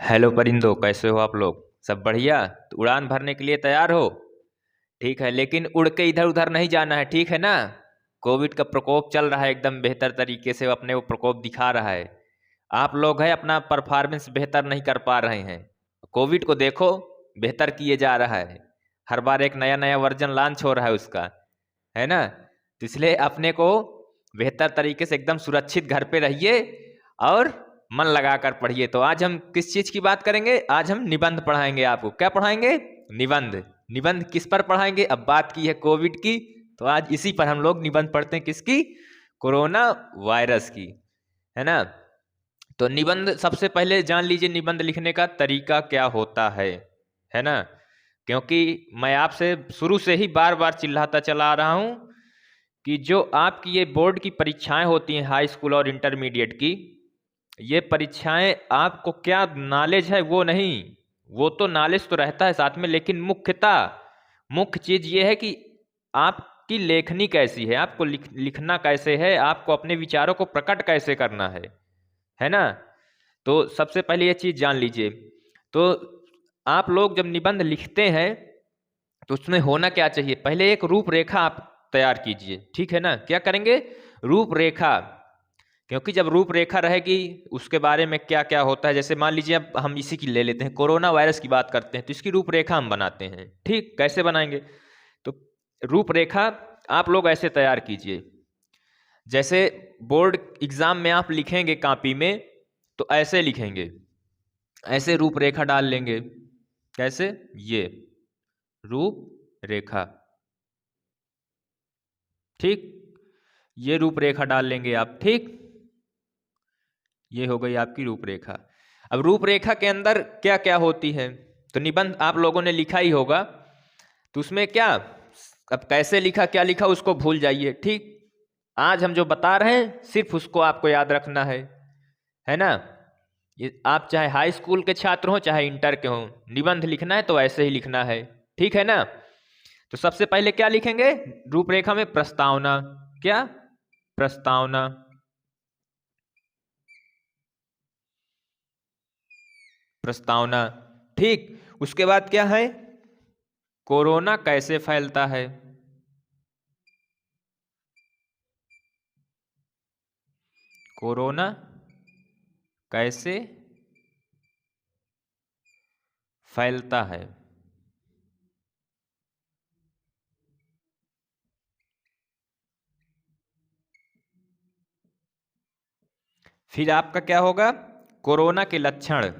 Hello परिंदो, कैसे हो आप लोग? सब बढ़िया? तो उड़ान भरने के लिए तैयार हो? ठीक है, लेकिन उड़ के इधर उधर नहीं जाना है, ठीक है ना? कोविड का प्रकोप चल रहा है, एकदम बेहतर तरीके से अपने वो प्रकोप दिखा रहा है। आप लोग हैं अपना परफॉर्मेंस बेहतर नहीं कर पा रहे हैं। कोविड को देखो, बेहतर किए जा रहा है। हर बार एक नया नया वर्जन लॉन्च हो रहा है उसका, है ना? तो इसलिए अपने को बेहतर तरीके से एकदम सुरक्षित घर पे रहिए और मन लगाकर पढ़िए। तो आज हम किस चीज की बात करेंगे? आज हम निबंध पढ़ाएंगे आपको। क्या पढ़ाएंगे? निबंध। निबंध किस पर पढ़ाएंगे? अब बात की है कोविड की, तो आज इसी पर हम लोग निबंध पढ़ते हैं। किसकी? कोरोना वायरस की, है ना? तो निबंध सबसे पहले जान लीजिए निबंध लिखने का तरीका क्या होता है ना? क्योंकि मैं आपसे शुरू से ही बार बार चिल्लाता चला आ रहा हूं कि जो आपकी ये बोर्ड की परीक्षाएं होती हैं, हाई स्कूल और इंटरमीडिएट की, ये परीक्षाएं आपको क्या नॉलेज है वो नहीं, वो तो नॉलेज तो रहता है साथ में, लेकिन मुख्य चीज ये है कि आपकी लेखनी कैसी है, आपको लिखना कैसे है, आपको अपने विचारों को प्रकट कैसे करना है ना? तो सबसे पहले ये चीज जान लीजिए। तो आप लोग जब निबंध लिखते हैं तो उसमें होना क्या चाहिए? पहले एक रूपरेखा आप तैयार कीजिए, ठीक है ना? क्या करेंगे? रूपरेखा। क्योंकि जब रूपरेखा रहेगी, उसके बारे में क्या क्या होता है, जैसे मान लीजिए अब हम इसी की ले लेते हैं, कोरोना वायरस की बात करते हैं, तो इसकी रूपरेखा हम बनाते हैं। ठीक, कैसे बनाएंगे? तो रूपरेखा आप लोग ऐसे तैयार कीजिए, जैसे बोर्ड एग्जाम में आप लिखेंगे कॉपी में, तो ऐसे लिखेंगे, ऐसे रूपरेखा डाल लेंगे। कैसे? ये रूपरेखा, ठीक, ये रूपरेखा डाल लेंगे आप। ठीक, ये हो गई आपकी रूपरेखा। अब रूपरेखा के अंदर क्या क्या होती है? तो निबंध आप लोगों ने लिखा ही होगा, तो उसमें क्या, अब कैसे लिखा क्या लिखा उसको भूल जाइए। ठीक, आज हम जो बता रहे हैं सिर्फ उसको आपको याद रखना है ना? ये आप चाहे हाई स्कूल के छात्र हो चाहे इंटर के हो, निबंध लिखना है तो ऐसे ही लिखना है, ठीक है ना? तो सबसे पहले क्या लिखेंगे रूपरेखा में? प्रस्तावना। क्या? प्रस्तावना। प्रस्तावना, ठीक। उसके बाद क्या है? कोरोना कैसे फैलता है? कोरोना कैसे फैलता है? फिर आपका क्या होगा? कोरोना के लक्षण।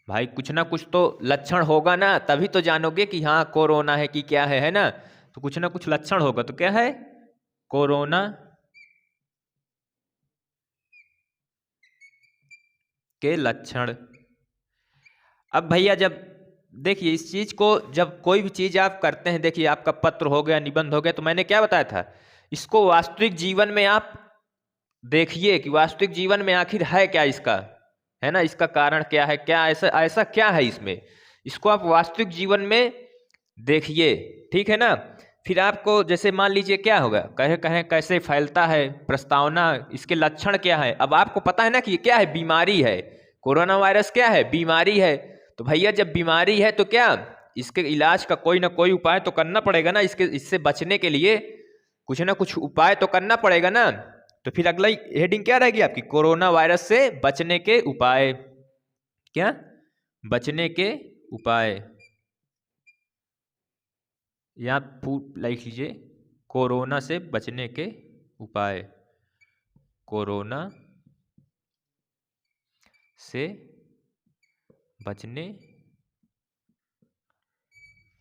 भाई कुछ ना कुछ तो लक्षण होगा ना, तभी तो जानोगे कि हाँ कोरोना है कि क्या है ना? तो कुछ ना कुछ लक्षण होगा, तो क्या है? कोरोना के लक्षण। अब भैया जब देखिए इस चीज को, जब कोई भी चीज आप करते हैं, देखिए आपका पत्र हो गया, निबंध हो गया, तो मैंने क्या बताया था, इसको वास्तविक जीवन में आप देखिए कि वास्तविक जीवन में आखिर है क्या इसका, है ना? इसका कारण क्या है, क्या ऐसा ऐसा क्या है इसमें, इसको आप वास्तविक जीवन में देखिए, ठीक है ना? फिर आपको जैसे मान लीजिए क्या होगा, कहे कहे कैसे फैलता है, प्रस्तावना, इसके लक्षण क्या है। अब आपको पता है ना कि ये क्या है? बीमारी है। कोरोना वायरस क्या है? बीमारी है। तो भैया जब बीमारी है तो क्या, इसके इलाज का कोई ना कोई उपाय तो करना पड़ेगा ना, इसके इससे बचने के लिए कुछ ना कुछ उपाय तो करना पड़ेगा ना। तो फिर अगला हेडिंग क्या रहेगी आपकी? कोरोना वायरस से बचने के उपाय। क्या? बचने के उपाय। या लिख लीजिए, कोरोना से बचने के उपाय। कोरोना से बचने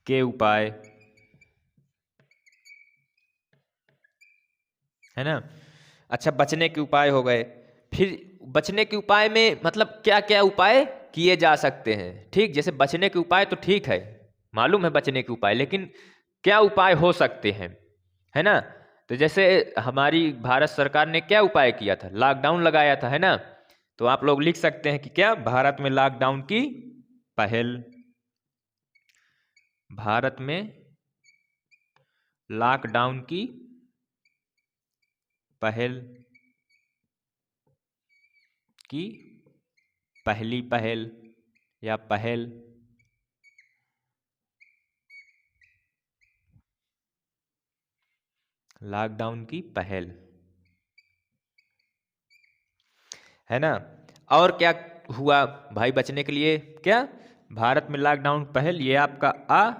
के उपाय, है ना? अच्छा, बचने के उपाय हो गए। फिर बचने के उपाय में मतलब क्या क्या उपाय किए जा सकते हैं? ठीक, जैसे बचने के उपाय तो ठीक है, मालूम है बचने के उपाय, लेकिन क्या उपाय हो सकते हैं, है ना? तो जैसे हमारी भारत सरकार ने क्या उपाय किया था? लॉकडाउन लगाया था, है ना? तो आप लोग लिख सकते हैं कि क्या, भारत में लॉकडाउन की पहल। भारत में लॉकडाउन की पहल की पहली पहल या पहल, लॉकडाउन की पहल, है ना। और क्या हुआ भाई बचने के लिए? क्या भारत में लॉकडाउन पहल, ये आपका आ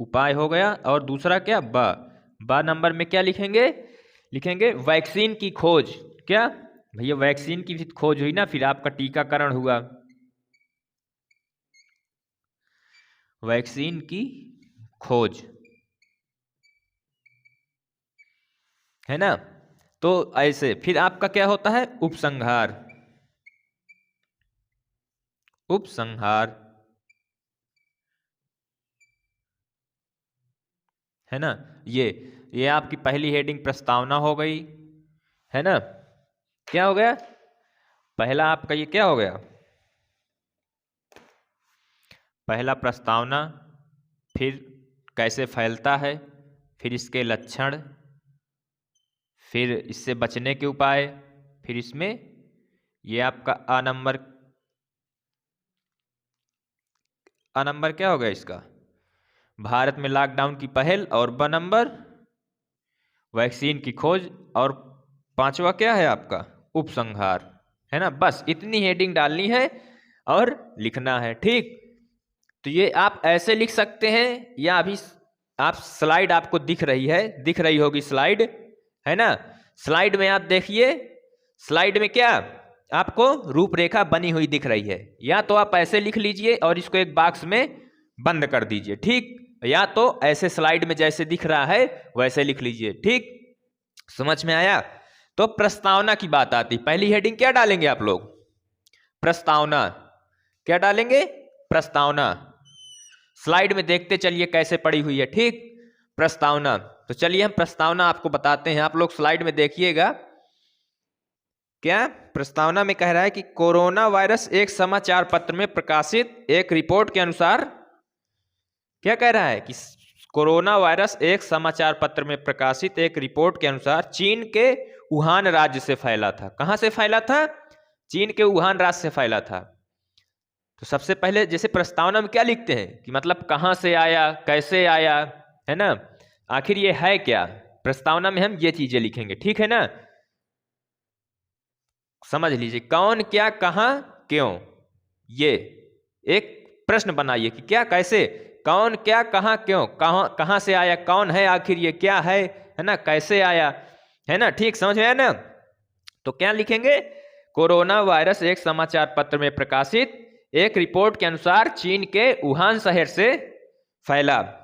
उपाय हो गया। और दूसरा क्या, बा नंबर में क्या लिखेंगे? लिखेंगे वैक्सीन की खोज। क्या भैया, वैक्सीन की भी खोज हुई ना, फिर आपका टीकाकरण हुआ, वैक्सीन की खोज, है ना। तो ऐसे फिर आपका क्या होता है? उपसंहार, उपसंहार, है ना। ये आपकी पहली हेडिंग प्रस्तावना हो गई, है ना। क्या हो गया? पहला आपका ये क्या हो गया? पहला प्रस्तावना, फिर कैसे फैलता है, फिर इसके लक्षण, फिर इससे बचने के उपाय, फिर इसमें ये आपका आ नंबर क्या हो गया इसका? भारत में लॉकडाउन की पहल, और ब नंबर वैक्सीन की खोज, और पांचवा क्या है आपका? उपसंहार, है ना। बस इतनी हेडिंग डालनी है और लिखना है, ठीक। तो ये आप ऐसे लिख सकते हैं, या अभी आप स्लाइड आपको दिख रही होगी स्लाइड, है ना। स्लाइड में आप देखिए, स्लाइड में क्या आपको रूपरेखा बनी हुई दिख रही है। या तो आप ऐसे लिख लीजिए और इसको एक बॉक्स में बंद कर दीजिए, ठीक। या तो ऐसे स्लाइड में जैसे दिख रहा है वैसे लिख लीजिए, ठीक। समझ में आया? तो प्रस्तावना की बात आती, पहली हेडिंग क्या डालेंगे आप लोग? प्रस्तावना। क्या डालेंगे? प्रस्तावना। स्लाइड में देखते चलिए कैसे पड़ी हुई है, ठीक। प्रस्तावना, तो चलिए हम प्रस्तावना आपको बताते हैं, आप लोग स्लाइड में देखिएगा। क्या प्रस्तावना में कह रहा है कि कोरोना वायरस एक समाचार पत्र में प्रकाशित एक रिपोर्ट के अनुसार, क्या कह रहा है कि कोरोना वायरस एक समाचार पत्र में प्रकाशित एक रिपोर्ट के अनुसार चीन के वुहान राज्य से फैला था। कहां से फैला था? चीन के वुहान राज्य से फैला था। तो सबसे पहले जैसे प्रस्तावना में क्या लिखते हैं कि मतलब कहां से आया, कैसे आया, है ना, आखिर ये है क्या। प्रस्तावना में हम ये चीजें लिखेंगे, ठीक है ना। समझ लीजिए, कौन, क्या, कहां, क्यों, ये एक प्रश्न बनाइए कि क्या, कैसे, कौन, क्या, कहां, क्यों, कहां से आया, कौन है आखिर ये, क्या है ना, कैसे आया, है ना। ठीक, समझ में आया ना। तो क्या लिखेंगे? कोरोना वायरस एक समाचार पत्र में प्रकाशित एक रिपोर्ट के अनुसार चीन के वुहान शहर से फैला।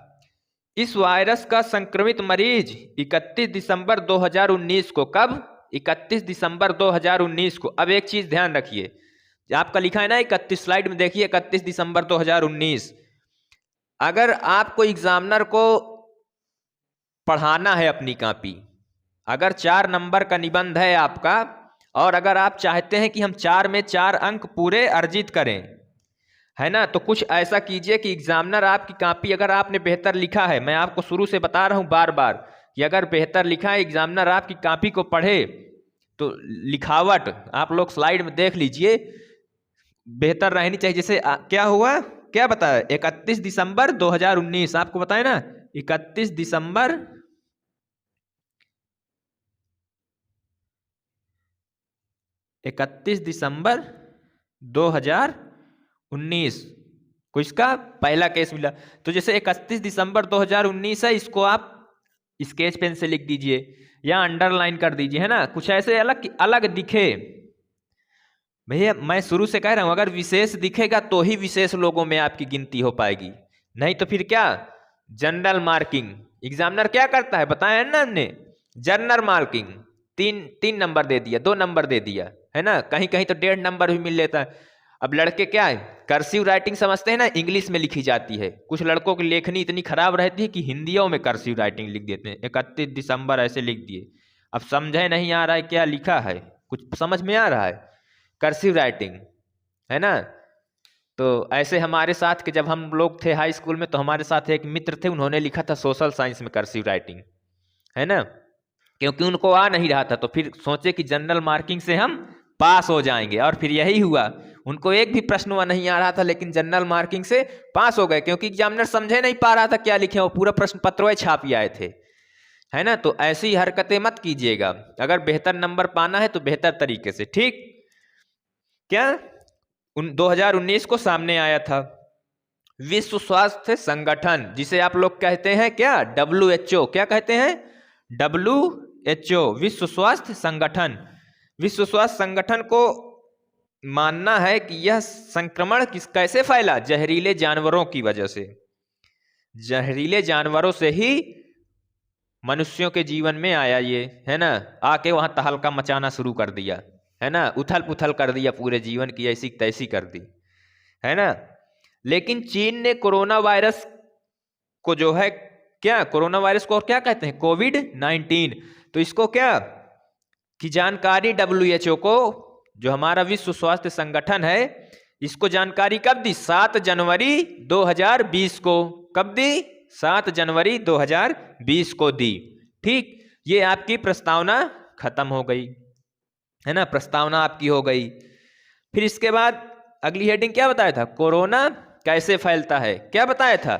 इस वायरस का संक्रमित मरीज 31 दिसंबर 2019 को, कब? 31 दिसंबर 2019 को। अब एक चीज ध्यान रखिए, आपका लिखा है ना 31, स्लाइड में देखिए 31 दिसंबर 2019। अगर आपको एग्जामिनर को पढ़ाना है अपनी कॉपी, अगर 4 नंबर का निबंध है आपका, और अगर आप चाहते हैं कि हम 4 में 4 अंक पूरे अर्जित करें, है ना, तो कुछ ऐसा कीजिए कि एग्जामिनर आपकी कॉपी, अगर आपने बेहतर लिखा है, मैं आपको शुरू से बता रहा हूं बार बार कि अगर बेहतर लिखा है, एग्जामिनर आपकी कॉपी को पढ़े, तो लिखावट आप लोग स्लाइड में देख लीजिए बेहतर रहनी चाहिए। जैसे क्या हुआ, क्या बताया, 31 दिसंबर 2019 आपको बताया ना, 31 दिसंबर 2019 को इसका पहला केस मिला। तो जैसे 31 दिसंबर 2019 है, इसको आप स्केच पेन से लिख दीजिए या अंडरलाइन कर दीजिए, है ना, कुछ ऐसे अलग अलग दिखे। भैया मैं शुरू से कह रहा हूं, अगर विशेष दिखेगा तो ही विशेष लोगों में आपकी गिनती हो पाएगी, नहीं तो फिर क्या, जनरल मार्किंग। एग्जामिनर क्या करता है बताया ना हमने, जनरल मार्किंग, 3 नंबर दे दिया, 2 नंबर दे दिया, है ना, कहीं कहीं तो 1.5 नंबर भी मिल लेता है। अब लड़के क्या है, कर्सिव राइटिंग समझते हैं ना, इंग्लिश में लिखी जाती है, कुछ लड़कों की लेखनी इतनी खराब रहती है कि हिंदियों में कर्सिव राइटिंग लिख देते हैं, 31 दिसंबर ऐसे लिख दिए। अब समझे नहीं आ रहा है क्या लिखा है, कुछ समझ में आ रहा है, कर्सिव राइटिंग, है ना। तो ऐसे हमारे साथ के जब हम लोग थे हाई स्कूल में, तो हमारे साथ एक मित्र थे, उन्होंने लिखा था सोशल साइंस में कर्सिव राइटिंग, है ना, क्योंकि उनको आ नहीं रहा था, तो फिर सोचे कि जनरल मार्किंग से हम पास हो जाएंगे, और फिर यही हुआ, उनको एक भी प्रश्न वह नहीं आ रहा था, लेकिन जनरल मार्किंग से पास हो गए, क्योंकि एग्जामिनर समझे नहीं पा रहा था क्या लिखे, वो पूरा प्रश्न पत्र वह छाप ही आए थे, है ना। तो ऐसी हरकतें मत कीजिएगा, अगर बेहतर नंबर पाना है तो बेहतर तरीके से, ठीक। क्या 2019 को सामने आया था विश्व स्वास्थ्य संगठन, जिसे आप लोग कहते हैं क्या, WHO, क्या कहते हैं, WHO, विश्व स्वास्थ्य संगठन। विश्व स्वास्थ्य संगठन को मानना है कि यह संक्रमण कैसे फैला, जहरीले जानवरों की वजह से। जहरीले जानवरों से ही मनुष्यों के जीवन में आया ये, है ना। आके वहां तहलका मचाना शुरू कर दिया, है ना, उथल पुथल कर दिया, पूरे जीवन की ऐसी तैसी कर दी, है ना। लेकिन चीन ने कोरोना वायरस को जो है क्या, कोरोना वायरस को और क्या कहते हैं, कोविड-19, तो इसको क्या की जानकारी WHO को, जो हमारा विश्व स्वास्थ्य संगठन है, इसको जानकारी कब दी, 7 जनवरी 2020 को। कब दी, 7 जनवरी 2020 को दी, ठीक। ये आपकी प्रस्तावना खत्म हो गई, है ना, प्रस्तावना आपकी हो गई। फिर इसके बाद अगली हेडिंग क्या बताया था, कोरोना कैसे फैलता है, क्या बताया था,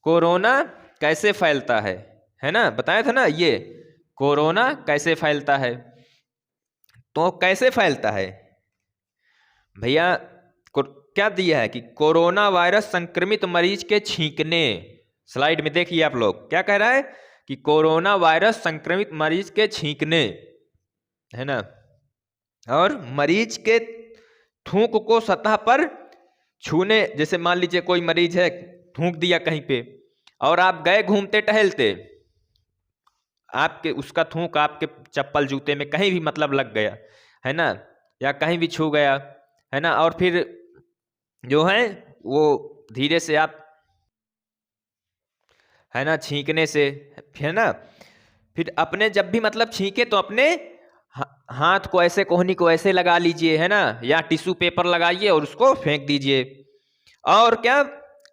कोरोना कैसे फैलता है ना, बताया था ना, ये कोरोना कैसे फैलता है। तो कैसे फैलता है भैया, क्या दिया है कि कोरोना वायरस संक्रमित मरीज के छींकने, स्लाइड में देखिए आप लोग, क्या कह रहा है कि कोरोना वायरस संक्रमित मरीज के छींकने, है ना, और मरीज के थूक को सतह पर छूने, जैसे मान लीजिए कोई मरीज है, थूक दिया कहीं पे और आप गए घूमते टहलते, आपके उसका थूक आपके चप्पल जूते में कहीं भी मतलब लग गया, है ना, या कहीं भी छू गया, है ना, और फिर जो है वो धीरे से आप, है ना, छींकने से, है ना, फिर अपने जब भी मतलब छींके तो अपने हाथ को ऐसे, कोहनी को ऐसे लगा लीजिए, है ना, या टिश्यू पेपर लगाइए और उसको फेंक दीजिए। और क्या,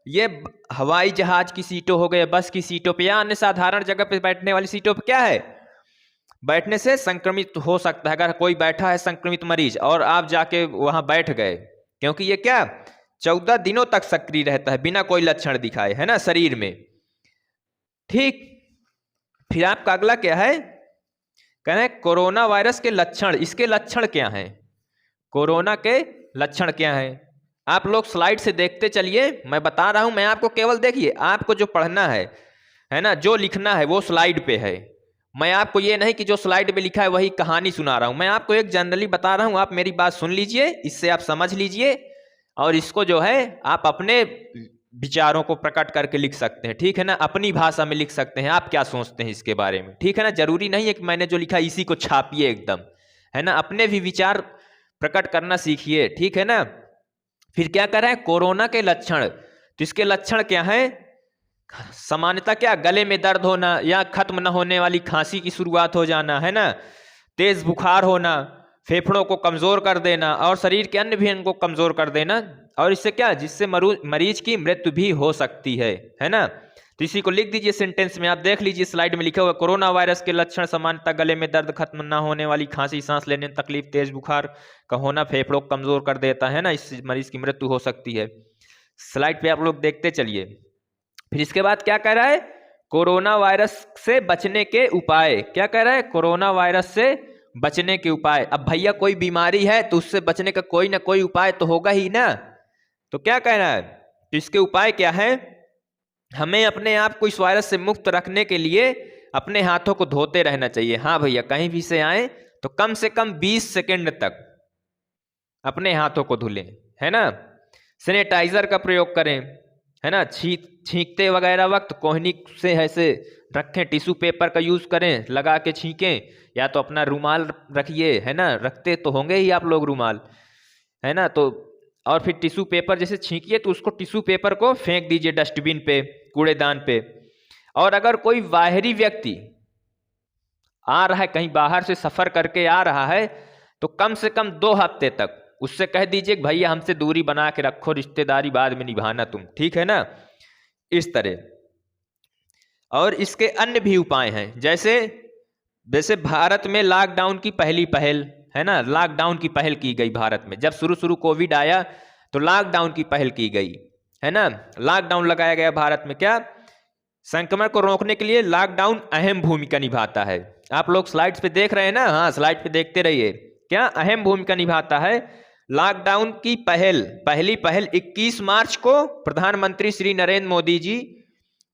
ये हवाई जहाज की सीटों हो गए, बस की सीटों पे या अन्य साधारण जगह पे बैठने वाली सीटों पे क्या है, बैठने से संक्रमित हो सकता है। अगर कोई बैठा है संक्रमित मरीज और आप जाके वहां बैठ गए, क्योंकि ये क्या 14 दिनों तक सक्रिय रहता है बिना कोई लक्षण दिखाए, है ना, शरीर में, ठीक। फिर आपका अगला क्या है, कह रहे हैं कोरोना वायरस के लक्षण, इसके लक्षण क्या हैं, कोरोना के लक्षण क्या हैं, आप लोग स्लाइड से देखते चलिए, मैं बता रहा हूं, मैं आपको केवल देखिए, आपको जो पढ़ना है ना, जो लिखना है वो स्लाइड पे है। मैं आपको ये नहीं कि जो स्लाइड पे लिखा है वही कहानी सुना रहा हूं, मैं आपको एक जनरली बता रहा हूं, आप मेरी बात सुन लीजिए, इससे आप समझ लीजिए और इसको जो है आप अपने विचारों को प्रकट करके लिख सकते हैं, ठीक है ना, अपनी भाषा में लिख सकते हैं, आप क्या सोचते हैं इसके बारे में, ठीक है ना। जरूरी नहीं है कि मैंने जो लिखा इसी को छापिए एकदम, है ना, अपने भी विचार प्रकट करना सीखिए, ठीक है ना। फिर क्या कर रहे हैं, कोरोना के लक्षण, तो इसके लक्षण क्या है, सामान्यतः क्या, गले में दर्द होना या खत्म न होने वाली खांसी की शुरुआत हो जाना, है ना, तेज बुखार होना, फेफड़ों को कमजोर कर देना और शरीर के अन्य भी अंगों को कमजोर कर देना, और इससे क्या, जिससे मरीज की मृत्यु भी हो सकती है ना। तो इसी को लिख दीजिए सेंटेंस में, आप देख लीजिए स्लाइड में लिखा हुआ, कोरोना वायरस के लक्षण सामान्यतः गले में दर्द, खत्म न होने वाली खांसी, सांस लेने में तकलीफ, तेज बुखार का होना, फेफड़ों को कमजोर कर देता है ना, इससे मरीज की मृत्यु हो सकती है। स्लाइड पे आप लोग देखते चलिए। फिर इसके बाद क्या कह रहा है, कोरोना वायरस से बचने के उपाय, क्या कह रहा है, कोरोना वायरस से बचने के उपाय। अब भैया कोई बीमारी है तो उससे बचने का कोई ना कोई उपाय तो होगा ही ना, तो क्या कहना है, तो इसके उपाय क्या है, हमें अपने आप को इस वायरस से मुक्त रखने के लिए अपने हाथों को धोते रहना चाहिए। हाँ भैया, कहीं भी से आए तो कम से कम 20 सेकंड तक अपने हाथों को धुलें, है ना, सैनिटाइजर का प्रयोग करें, है ना, छींकते वगैरह वक्त कोहनी से ऐसे रखें, टिश्यू पेपर का यूज करें, लगा के छींकें, या तो अपना रुमाल रखिए, है ना, रखते तो होंगे ही आप लोग रुमाल, है ना, तो और फिर टिश्यू पेपर जैसे छींकिए तो उसको टिश्यू पेपर को फेंक दीजिए डस्टबिन पे, कूड़ेदान पे। और अगर कोई बाहरी व्यक्ति आ रहा है, कहीं बाहर से सफर करके आ रहा है, तो कम से कम 2 हफ्ते तक उससे कह दीजिए कि भैया हमसे दूरी बना के रखो, रिश्तेदारी बाद में निभाना तुम, ठीक है ना, इस तरह। और इसके अन्य भी उपाय हैं, जैसे भारत में लॉकडाउन की पहली पहल, है ना, लॉकडाउन की पहल की गई भारत में। जब शुरू शुरू कोविड आया तो लॉकडाउन की पहल की गई, है ना, लॉकडाउन लगाया गया भारत में। क्या संक्रमण को रोकने के लिए लॉकडाउन अहम भूमिका निभाता है। आप लोग स्लाइड्स पे देख रहे हैं ना, हाँ स्लाइड पे देखते रहिए। क्या अहम भूमिका निभाता है लॉकडाउन की पहली पहल 21 मार्च को प्रधानमंत्री श्री नरेंद्र मोदी जी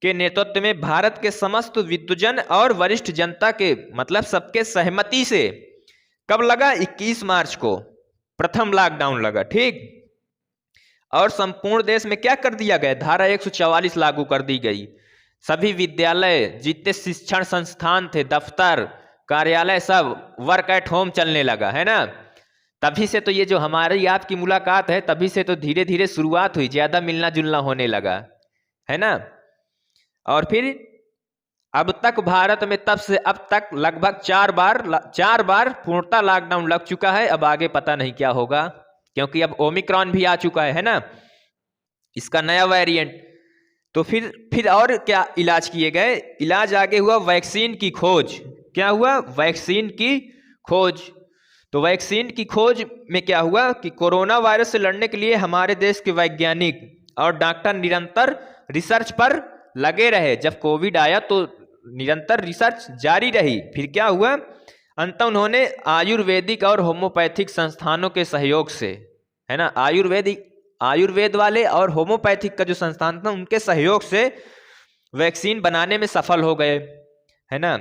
के नेतृत्व में भारत के समस्त विद्वजन और वरिष्ठ जनता के मतलब सबके सहमति से कब लगा, 21 मार्च को प्रथम लॉकडाउन लगा, ठीक। और संपूर्ण देश में क्या कर दिया गया, धारा 144 लागू कर दी गई। सभी विद्यालय, जितने शिक्षण संस्थान थे, दफ्तर, कार्यालय, सब वर्क एट होम चलने लगा, है ना। तभी से तो ये जो हमारी आपकी मुलाकात है, तभी से तो धीरे धीरे शुरुआत हुई, ज्यादा मिलना जुलना होने लगा, है ना। और फिर अब तक भारत में तब से अब तक लगभग 4 बार पूर्णतः लॉकडाउन लग चुका है। अब आगे पता नहीं क्या होगा, क्योंकि अब ओमिक्रॉन भी आ चुका है ना, इसका नया वेरिएंट। तो फिर और क्या इलाज किए गए, इलाज आगे हुआ वैक्सीन की खोज। क्या हुआ, वैक्सीन की खोज। तो वैक्सीन की खोज में क्या हुआ कि कोरोना वायरस से लड़ने के लिए हमारे देश के वैज्ञानिक और डॉक्टर निरंतर रिसर्च पर लगे रहे। जब कोविड आया तो निरंतर रिसर्च जारी रही। फिर क्या हुआ, अंत उन्होंने आयुर्वेदिक और होम्योपैथिक संस्थानों के सहयोग से, है ना, आयुर्वेद वाले और होम्योपैथिक का जो संस्थान था उनके सहयोग से वैक्सीन बनाने में सफल हो गए, है ना।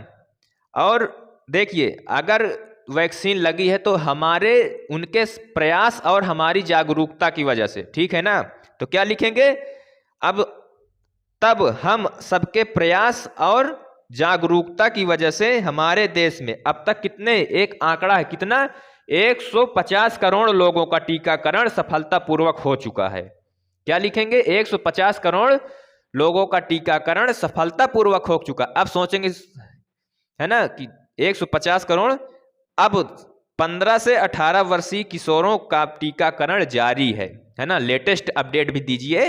और देखिए, अगर वैक्सीन लगी है तो हमारे उनके प्रयास और हमारी जागरूकता की वजह से, ठीक है ना। तो क्या लिखेंगे, अब तब हम सबके प्रयास और जागरूकता की वजह से हमारे देश में अब तक कितने, एक आंकड़ा है कितना, 150 करोड़ लोगों का टीकाकरण सफलतापूर्वक हो चुका है। क्या लिखेंगे, 150 करोड़ लोगों का टीकाकरण सफलतापूर्वक हो चुका। अब सोचेंगे, है ना, कि 150 करोड़, अब 15 से 18 वर्षीय किशोरों का टीकाकरण जारी है ना। लेटेस्ट अपडेट भी दीजिए,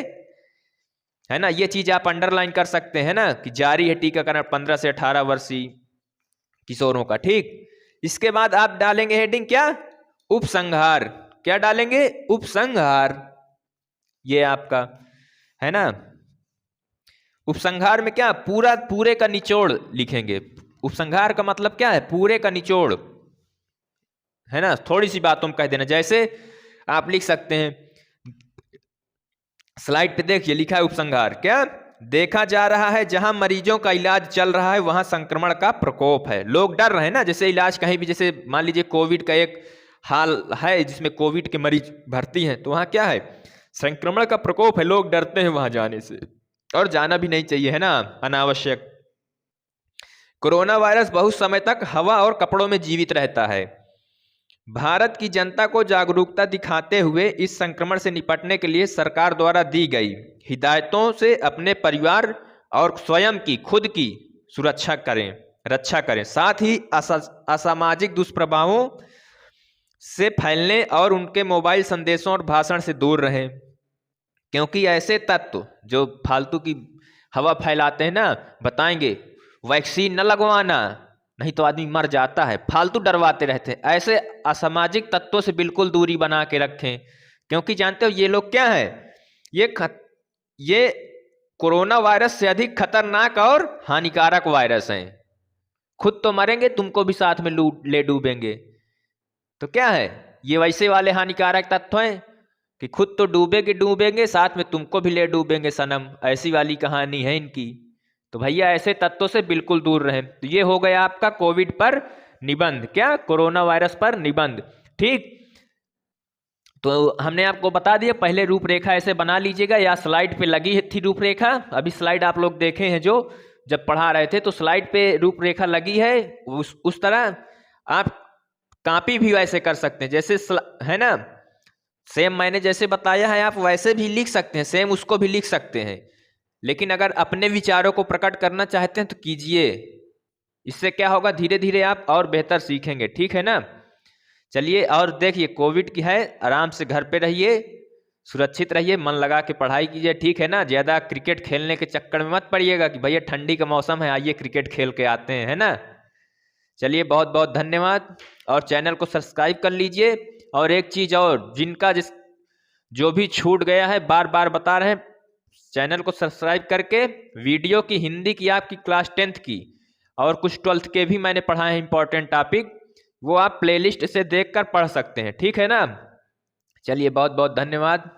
है ना, ये चीज आप अंडरलाइन कर सकते हैं ना, कि जारी है टीकाकरण 15 से 18 वर्षीय किशोरों का, ठीक। इसके बाद आप डालेंगे हेडिंग क्या, उपसंहार। क्या डालेंगे, उपसंहार, ये आपका, है ना। उपसंहार में क्या, पूरे का निचोड़ लिखेंगे। उपसंहार का मतलब क्या है, पूरे का निचोड़, है ना। थोड़ी सी बातों में कह देना, जैसे आप लिख सकते हैं, स्लाइड पे देखिए लिखा है उपसंहार। क्या, देखा जा रहा है जहां मरीजों का इलाज चल रहा है वहां संक्रमण का प्रकोप है। लोग डर रहे हैं ना, जैसे इलाज कहीं भी, जैसे मान लीजिए कोविड का एक हाल है जिसमें कोविड के मरीज भर्ती हैं, तो वहां क्या है, संक्रमण का प्रकोप है, लोग डरते हैं वहां जाने से, और जाना भी नहीं चाहिए, है ना, अनावश्यक। कोरोना वायरस बहुत समय तक हवा और कपड़ों में जीवित रहता है। भारत की जनता को जागरूकता दिखाते हुए इस संक्रमण से निपटने के लिए सरकार द्वारा दी गई हिदायतों से अपने परिवार और स्वयं की, खुद की रक्षा करें। साथ ही असामाजिक दुष्प्रभावों से फैलने और उनके मोबाइल संदेशों और भाषण से दूर रहें, क्योंकि ऐसे तत्व जो फालतू की हवा फैलाते हैं ना, बताएंगे वैक्सीन न लगवाना नहीं तो आदमी मर जाता है, फालतू डरवाते रहते हैं। ऐसे असामाजिक तत्वों से बिल्कुल दूरी बना के रखें, क्योंकि जानते हो ये लोग क्या है, ये कोरोना वायरस से अधिक खतरनाक और हानिकारक वायरस हैं। खुद तो मरेंगे, तुमको भी साथ में ले डूबेंगे। तो क्या है, ये वैसे वाले हानिकारक तत्व हैं कि खुद तो डूबेंगे साथ में तुमको भी ले डूबेंगे सनम, ऐसी वाली कहानी है इनकी। तो भैया ऐसे तत्वों से बिल्कुल दूर रहें। तो ये हो गया आपका कोविड पर निबंध, क्या, कोरोना वायरस पर निबंध, ठीक। तो हमने आपको बता दिया, पहले रूपरेखा ऐसे बना लीजिएगा, या स्लाइड पे लगी थी रूपरेखा, अभी स्लाइड आप लोग देखे हैं जो जब पढ़ा रहे थे, तो स्लाइड पे रूपरेखा लगी है, उस तरह आप कॉपी भी वैसे कर सकते हैं, जैसे है ना, सेम मैंने जैसे बताया है आप वैसे भी लिख सकते हैं, सेम उसको भी लिख सकते हैं। लेकिन अगर अपने विचारों को प्रकट करना चाहते हैं तो कीजिए, इससे क्या होगा, धीरे धीरे आप और बेहतर सीखेंगे, ठीक है ना। चलिए, और देखिए कोविड की है, आराम से घर पे रहिए, सुरक्षित रहिए, मन लगा के पढ़ाई कीजिए, ठीक है ना। ज़्यादा क्रिकेट खेलने के चक्कर में मत पड़िएगा कि भैया ठंडी का मौसम है आइए क्रिकेट खेल के आते हैं, है ना। चलिए बहुत बहुत धन्यवाद, और चैनल को सब्सक्राइब कर लीजिए। और एक चीज़ और, जिनका जो भी छूट गया है, बार बार बता रहे हैं, चैनल को सब्सक्राइब करके वीडियो की हिंदी की, आपकी क्लास 10th की और कुछ 12th के भी मैंने पढ़ा है इंपॉर्टेंट टॉपिक, वो आप प्लेलिस्ट से देखकर पढ़ सकते हैं। ठीक है ना। चलिए बहुत बहुत धन्यवाद।